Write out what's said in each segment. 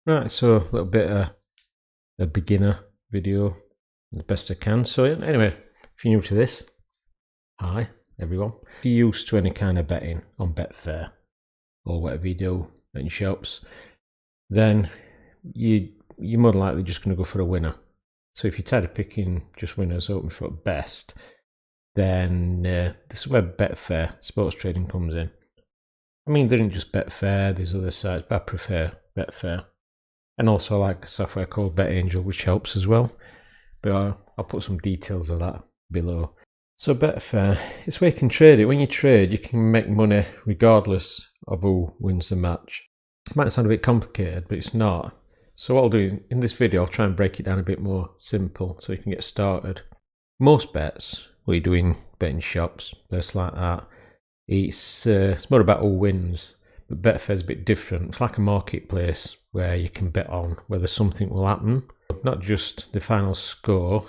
Right, so a little bit of a beginner video, the best I can. So anyway, if you're new to this, hi everyone. If you're used to any kind of betting on Betfair or whatever you do at your shops, then you're more than likely just going to go for a winner. So if you're tired of picking just winners, hoping for best, then this is where Betfair Sports Trading comes in. I mean, there isn't just Betfair, there's other sites, but I prefer Betfair. And also I like a software called BetAngel, which helps as well. But I'll put some details of that below. So Betfair, it's where you can trade it. When you trade, you can make money regardless of who wins the match. It might sound a bit complicated, but it's not. So what I'll do in this video, I'll try and break it down a bit more simple so you can get started. Most bets, what you do in betting shops, bets like that, it's more about who wins. But Betfair's a bit different. It's like a marketplace where you can bet on whether something will happen, not just the final score.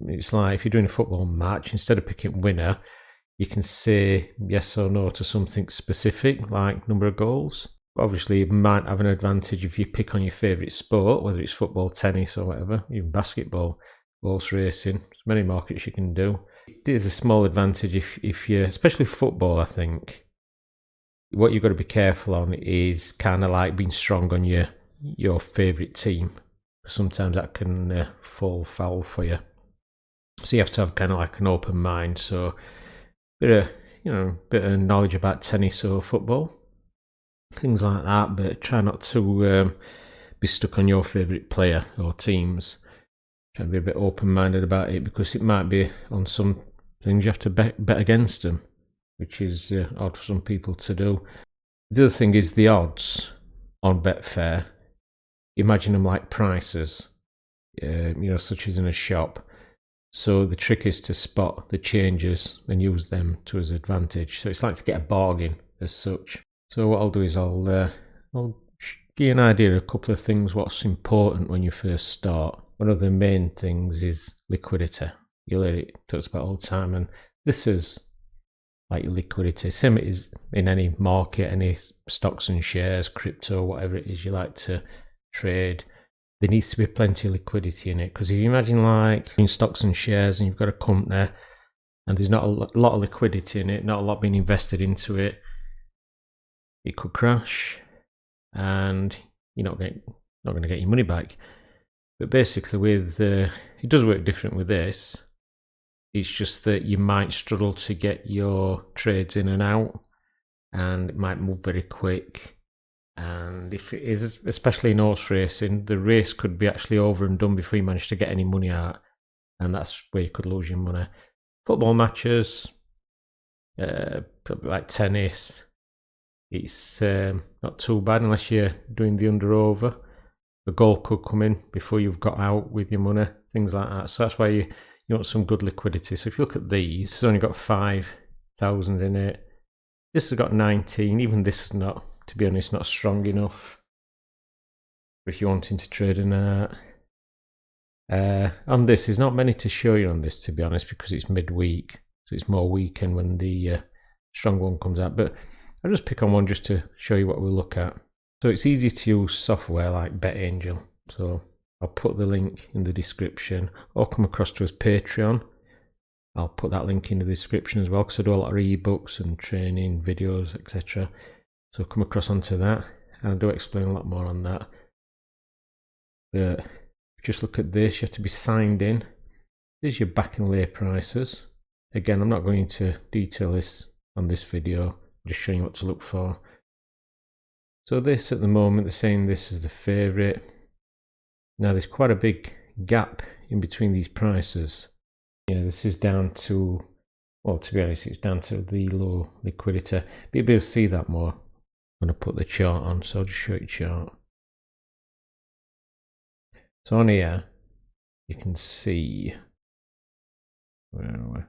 It's like if you're doing a football match, instead of picking winner, you can say yes or no to something specific, like number of goals. Obviously, you might have an advantage if you pick on your favourite sport, whether it's football, tennis, or whatever, even basketball, horse racing. There's many markets you can do. There's a small advantage if you, especially football, I think. What you've got to be careful on is kind of like being strong on your favourite team. Sometimes that can fall foul for you. So you have to have kind of like an open mind. So bit of knowledge about tennis or football, things like that. But try not to be stuck on your favourite player or teams. Try to be a bit open-minded about it, because it might be on some things you have to bet against them, which is odd for some people to do. The other thing is the odds on Betfair. Imagine them like prices, such as in a shop. So the trick is to spot the changes and use them to his advantage. So it's like to get a bargain as such. So what I'll do is I'll give you an idea of a couple of things, what's important when you first start. One of the main things is liquidity. You'll hear it talks about all the time, and this is like your liquidity. Same it is in any market, any stocks and shares, crypto, whatever it is you like to trade. There needs to be plenty of liquidity in it, because if you imagine like in stocks and shares and you've got a company and there's not a lot of liquidity in it, not a lot being invested into it, it could crash and you're not going to get your money back. But basically with it does work different with this. It's just that you might struggle to get your trades in and out, and it might move very quick. And if it is, especially in horse racing, the race could be actually over and done before you manage to get any money out, and that's where you could lose your money. Football matches, like tennis, it's not too bad unless you're doing the under-over. A goal could come in before you've got out with your money, things like that. So that's why you want some good liquidity. So if you look at these, it's only got 5,000 in it. This has got 19. Even this is not, to be honest, not strong enough. But if you're wanting to trade in that. On this, there's not many to show you on this, to be honest, because it's midweek. So it's more weekend when the strong one comes out. But I'll just pick on one just to show you what we'll look at. So it's easy to use software like BetAngel. So I'll put the link in the description, or come across to us Patreon. I'll put that link in the description as well, because I do a lot of ebooks and training videos, etc. So come across onto that, and I do explain a lot more on that. But just look at this, you have to be signed in. There's your back and lay prices. Again, I'm not going into detail this on this video, I'm just showing you what to look for. So this at the moment, they're saying this is the favourite. Now there's quite a big gap in between these prices. Yeah, this is down to, well, to be honest, it's down to the low liquidity. But you'll be able to see that more when I put the chart on. So I'll just show you the chart. So on here, you can see, where are we?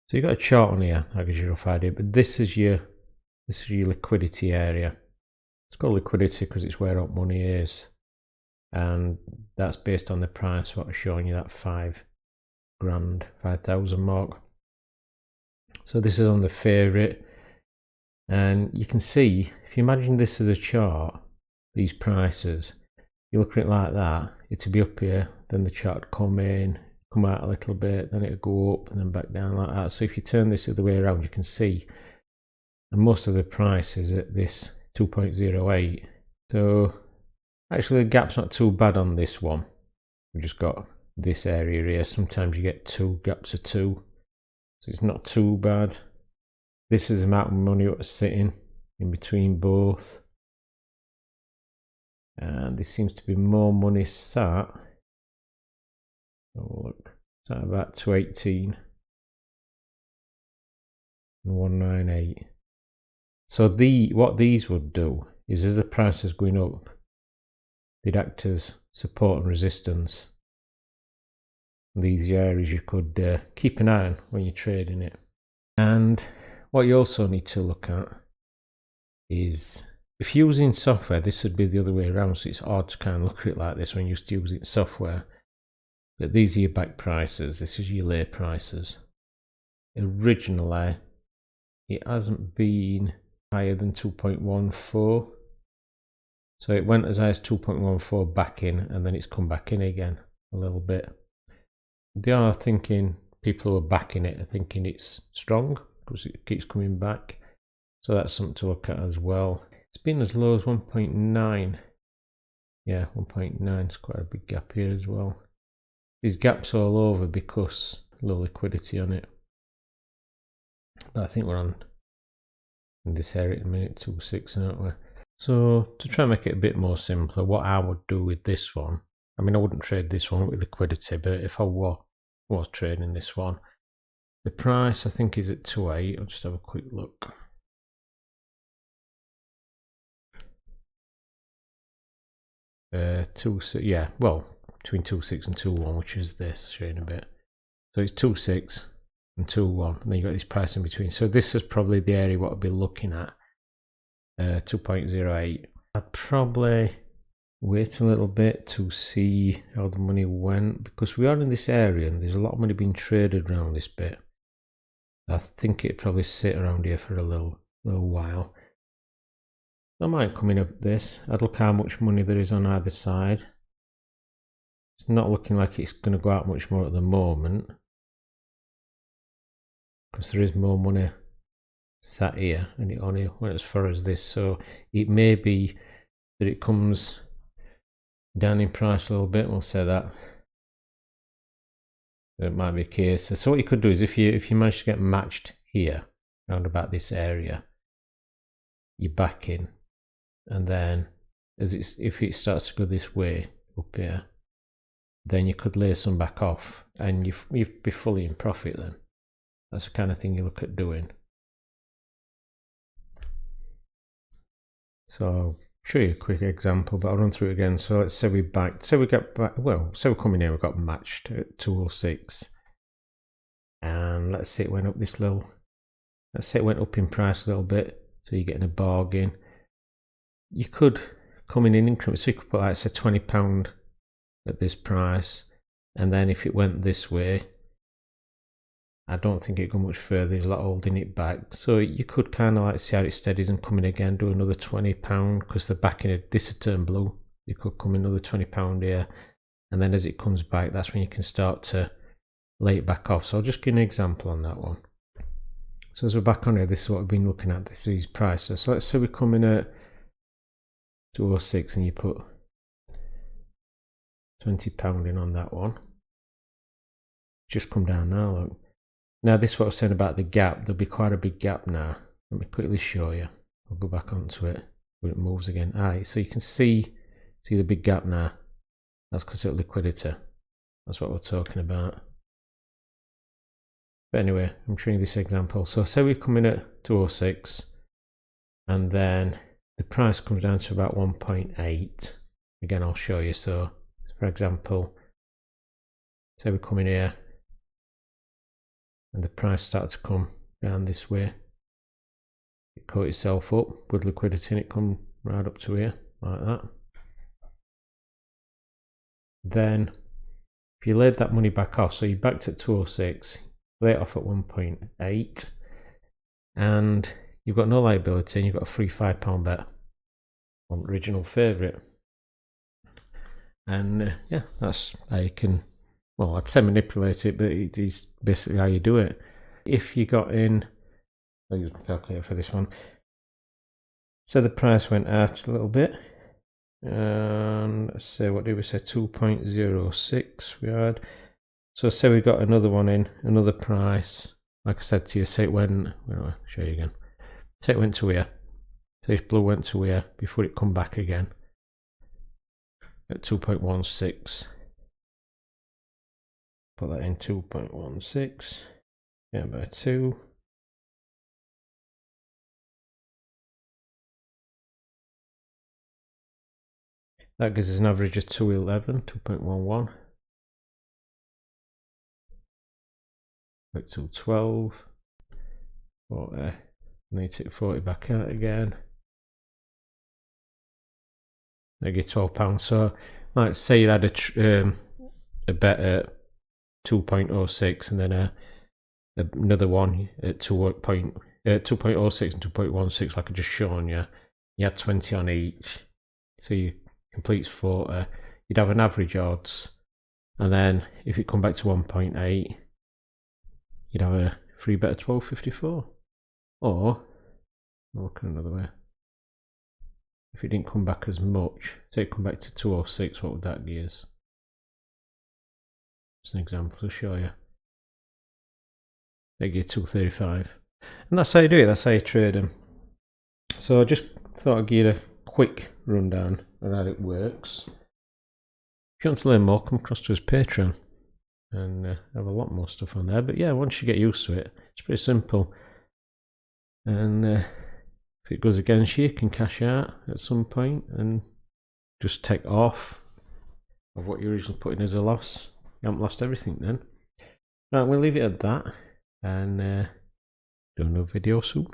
So you've got a chart on here, that gives you a rough idea. But this is your liquidity area. It's called liquidity because it's where up money is. And that's based on the price, what I'm showing you, that 5,000 mark. So this is on the favourite, and you can see, if you imagine this as a chart, these prices, you look at it like that, it'd be up here, then the chart would come in, come out a little bit, then it'd go up and then back down like that. So if you turn this the other way around, you can see, and most of the price is at this 2.08. So actually the gap's not too bad on this one. We've just got this area here. Sometimes you get two gaps of 2, so it's not too bad. This is the amount of money that's sitting in between both, and there seems to be more money sat. Oh look, it's at about 218 and 198. So what these would do is, as the price is going up, they'd act as support and resistance. These areas you could keep an eye on when you're trading it. And what you also need to look at is, if you're using software, this would be the other way around, so it's hard to kind of look at it like this when you're just using software. But these are your back prices, this is your lay prices. Originally, it hasn't been higher than 2.14. So it went as high as 2.14 back in, and then it's come back in again a little bit. They are thinking, people who are backing it are thinking it's strong because it keeps coming back. So that's something to look at as well. It's been as low as 1.9. Yeah, 1.9 is quite a big gap here as well. There's gaps all over because low liquidity on it. But I think we're on in this area at a minute 2.6, aren't we? So to try and make it a bit more simpler, what I would do with this one, I mean, I wouldn't trade this one with liquidity, but if I was trading this one, the price I think is at 2.8. I'll just have a quick look. Yeah, well, between 2.6 and 2.1, which is this, showing a bit. So it's 2.6 and 2.1, and then you've got this price in between. So this is probably the area what I'd be looking at, 2.08. I'd probably wait a little bit to see how the money went, because we are in this area and there's a lot of money being traded around this bit. I think it'd probably sit around here for a little while. I might come in up this. I'd look how much money there is on either side. It's not looking like it's going to go out much more at the moment, because there is more money sat here, and it only went as far as this. So it may be that it comes down in price a little bit. We'll say that. It might be a case. So what you could do is, if you manage to get matched here, around about this area, you back in, and then if it starts to go this way up here, then you could lay some back off, and you'd be fully in profit then. That's the kind of thing you look at doing. So I'll show you a quick example, but I'll run through it again. So let's say we get back, well, so we're coming in, we got matched at 206, and let's say it went up let's say it went up in price a little bit, so you're getting a bargain. You could come in increments, so you could put, like, say, £20 at this price, and then if it went this way, I don't think it'd go much further. There's a lot holding it back, so you could kind of like see how it steadies and come in again, do another £20, because the backing of this would turn blue. You could come in another £20 here, and then as it comes back, that's when you can start to lay it back off. So I'll just give an example on that one. So as we're back on here, this is what we've been looking at, these prices. So let's say we come in at 206 and you put £20 in on that one. Just come down now, look. Now this is what I was saying about the gap. There'll be quite a big gap now. Let me quickly show you. I'll go back onto it when it moves again. Alright, so you can see the big gap now. That's because of liquidity. That's what we're talking about. But anyway, I'm showing you this example. So say we come in at 206, and then the price comes down to about 1.8. Again, I'll show you. So for example, say we come in here, and the price starts to come down this way. It caught itself up with liquidity, and it come right up to here like that. Then if you laid that money back off, so you backed at 206, lay it off at 1.8, and you've got no liability, and you've got a free £5 bet. original favourite. And yeah, that's how you can, well, I'd say manipulate it, but it is basically how you do it. If you got in, I'll use my calculator for this one. So the price went out a little bit, and let's say, what did we say, 2.06 we had. So say we got another one in, another price, like I said to you, say it went, well, I'll show you again, say it went to here, so if blue went to here before it come back again at 2.16, put that in 2.16, yeah, by 2. That gives us an average of 211, 2.11. At 212. 40. Need to take 40 back out again. -£12. So, like say you had a bet at 2.06 and then another one at 2.06 and 2.16, like I just shown you. You had 20 on each, so you completes 40. You'd have an average odds, and then if it come back to 1.8, you'd have a free bet of 12.54. Or look another way. If it didn't come back as much, say it come back to 206, what would that give us? Just an example to show you. They give 235, and that's how you do it. That's how you trade them. So I just thought I'd give you a quick rundown on how it works. If you want to learn more, come across to his Patreon, and have a lot more stuff on there. But yeah, once you get used to it, it's pretty simple. And if it goes against you, you can cash out at some point and just take off of what you originally put in as a loss. You haven't lost everything then. Right, we'll leave it at that, and do another video soon.